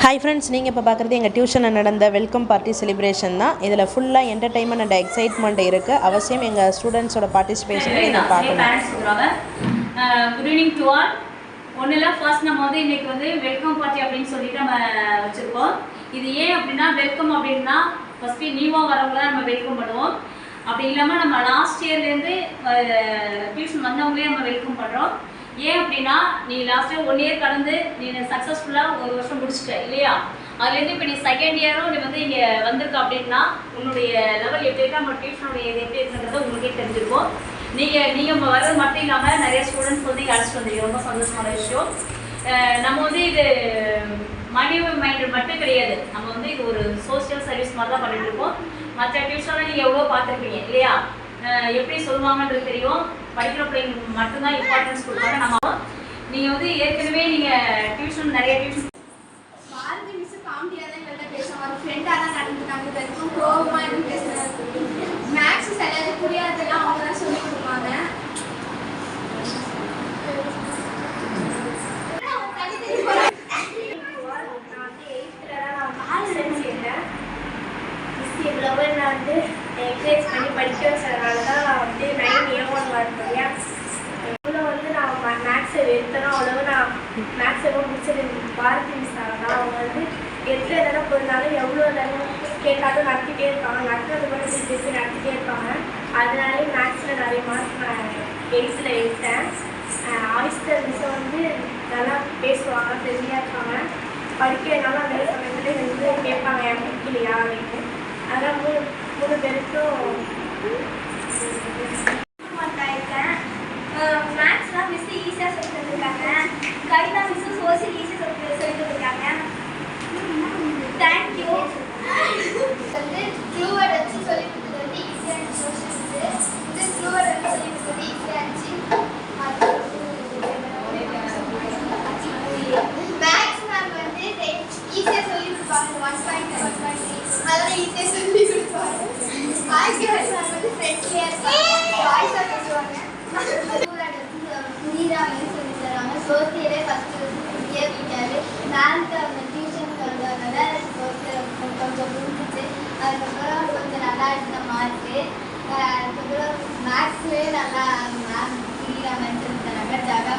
Hi friends, நீங்கள் இப்போ பார்க்குறது எங்கள் டியூஷனில் நடந்த வெல்கம் பார்ட்டி செலிப்ரேஷன் தான். இதில் ஃபுல்லாக என்டர்டைன்மெண்ட் அண்ட் எக்ஸைட்மெண்ட் இருக்குது. அவசியம் எங்கள் ஸ்டூடெண்ட்ஸோட பார்ட்டிசிபேஷன் நீங்கள் பார்க்கணும். Good evening to all. ஒன்றும் இல்லை, ஃபர்ஸ்ட் நம்ம வந்து இன்றைக்கி வந்து வெல்கம் பார்ட்டி அப்படின்னு சொல்லிட்டு நம்ம வச்சுருக்கோம். இது ஏன் அப்படின்னா, வெல்கம் அப்படின்னா ஃபஸ்ட்டு நியூவாக வரவங்கள நம்ம வெல்கம் பண்ணுவோம். அப்படி இல்லாமல் நம்ம லாஸ்ட் இயர்லேருந்து டியூஷன் வந்தவங்களே நம்ம வெல்கம் பண்ணுறோம். ஏன் அப்படின்னா, நீ லாஸ்ட்டாக 1 இயர் கடந்து நீ சக்ஸஸ்ஃபுல்லாக ஒரு வருஷம் முடிச்சிட்ட இல்லையா? அதுலேருந்து இப்போ நீ செகண்ட் இயரும் நீ வந்து இங்கே வந்திருக்க அப்படின்னா உன்னுடைய லெவல் எப்படி இருக்கா, நம்ம டியூஷனுடைய இது எப்படி இருக்குன்றதை உங்களுக்கே தெரிஞ்சிருக்கும். நீங்கள் வர்றது மட்டும் இல்லாமல் நிறைய ஸ்டூடெண்ட்ஸ் வந்து இங்கே அழைச்சிட்டு வந்துருக்கீங்க. ரொம்ப சந்தோஷமான விஷயம். நம்ம வந்து இது மணி மைண்டட் மட்டும் கிடையாது. நம்ம வந்து இது ஒரு சோசியல் சர்வீஸ் மாதிரி தான் பண்ணிட்டு இருக்கோம். மற்ற டியூஷன்லாம் நீங்கள் எவ்வளோ பார்த்துருப்பீங்க இல்லையா? எப்படி சொல்லுவாங்கன்றது தெரியும். படிக்கிற பிள்ளைங்களுக்கு மட்டும்தான் இம்பார்ட்டன்ஸ் கொடுப்பாங்க. நம்ம நீங்கள் வந்து ஏற்கனவே நீங்கள் டியூஷன் நிறைய டியூஷன் பாரதி மிஸ் காமெடியாக தான் எங்கள்கிட்ட பேசுவாங்க. ஒரு ஃப்ரெண்டாக தான் நடந்துட்டாங்க. இது வரைக்கும் கோபமாக எதுவும் பேசுகிறாங்க. மேக்ஸ் சிலது புரியாதெல்லாம் அவங்க தான் சொல்லிக் கொடுப்பாங்க. நான் வந்து என்கரேஜ் பண்ணி படிக்க வச்சதுனால தான் வந்து 9 A1 வரேன். இவ்வளோ வந்து நான் மேக்ஸை எடுத்தேன்னா அவ்வளோ நான் மேக்ஸ் எவ்வளோ முடிச்சது பாரதி மிஸ் ஆகலாம். அவங்க வந்து எத்தனை தடவை போயிருந்தாலும் எவ்வளோ நேரம் கேட்டாலும் நடத்திட்டே இருப்பாங்க. நடத்துறது கூட திருப்பி நடத்திட்டே இருப்பாங்க. அதனாலே மேக்ஸில் நிறைய மார்க் நான் 8th எடுத்தேன். ஆயிஸ்டர் மிஸ்ஸை வந்து நல்லா பேசுவாங்க, ஃப்ரெண்ட்லியாக இருப்பாங்க. படிக்கிறதுனால அதே சமயத்தில் வந்து கேட்பாங்க என் பிடிக்கலையா அப்படின்னு. அதான் மூணு பேருக்கும் இருக்கேன். மேக்ஸ்லாம் மிஸ் ஈஸியாக சொல்லி தந்துருக்காங்க. கவிதா மிஸ்ஸும் சோசியல் ஈஸியாக சொல்லி தந்துருக்காங்க. தேங்க்யூ. வந்து க்ளூவர்ட் வச்சு சொல்லி கொடுத்தது வந்து ஈஸியாக இருந்துச்சு. சோசியல் இது க்ளூவர்ட் வச்சு சொல்லி கொடுத்தது ஈஸியாக இருந்துச்சு. மேக்ஸ் மேம் வந்து ஈஸியாக சொல்லி கொடுப்பாங்க. 1.3 அதெல்லாம் ஈஸியாக சொல்லி கொடுப்பாங்க. ஆய்ஸ்கர் சார் வந்து ஃப்ரெண்ட்லியாக இருப்பாங்க. வாய்ஸாக பேசுவாங்க. புரியாமல் சொல்லி தருவாங்க. சோசியலே ஃபஸ்ட்டு புரிய வைக்காது. மேம்க்கு அவங்க டியூஷனுக்கு வந்ததுனால சோசியல் கொஞ்சம் புரிஞ்சிச்சு. அதுக்கப்புறம் கொஞ்சம் நல்லா இருந்த மார்க்கு. அதுக்கப்புறம் மேக்ஸ்லேயே நல்லா மேம் புரியாமல் சொல்லி தராங்க. ஜகா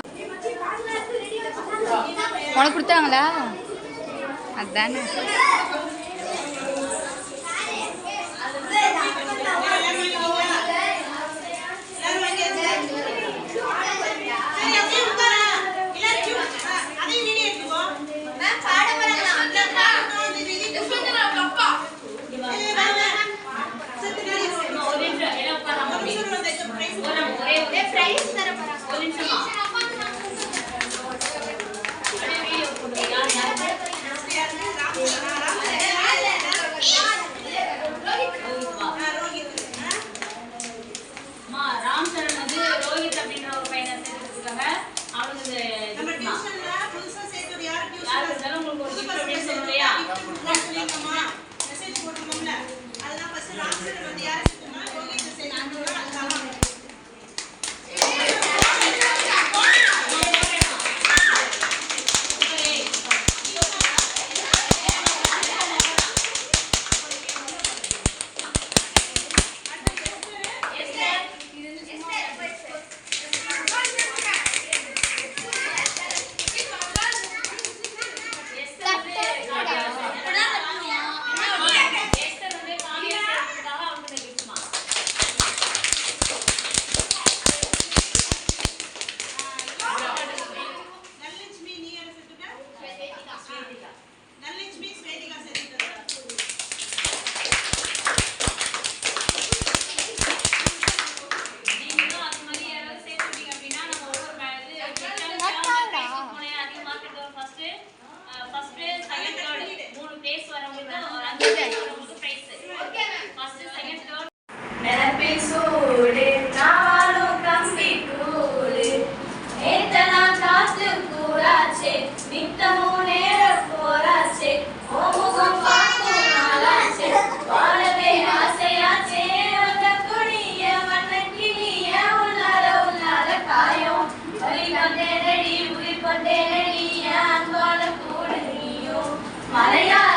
உனக்கு கொடுத்தாங்களா? அதுதானே. மலையா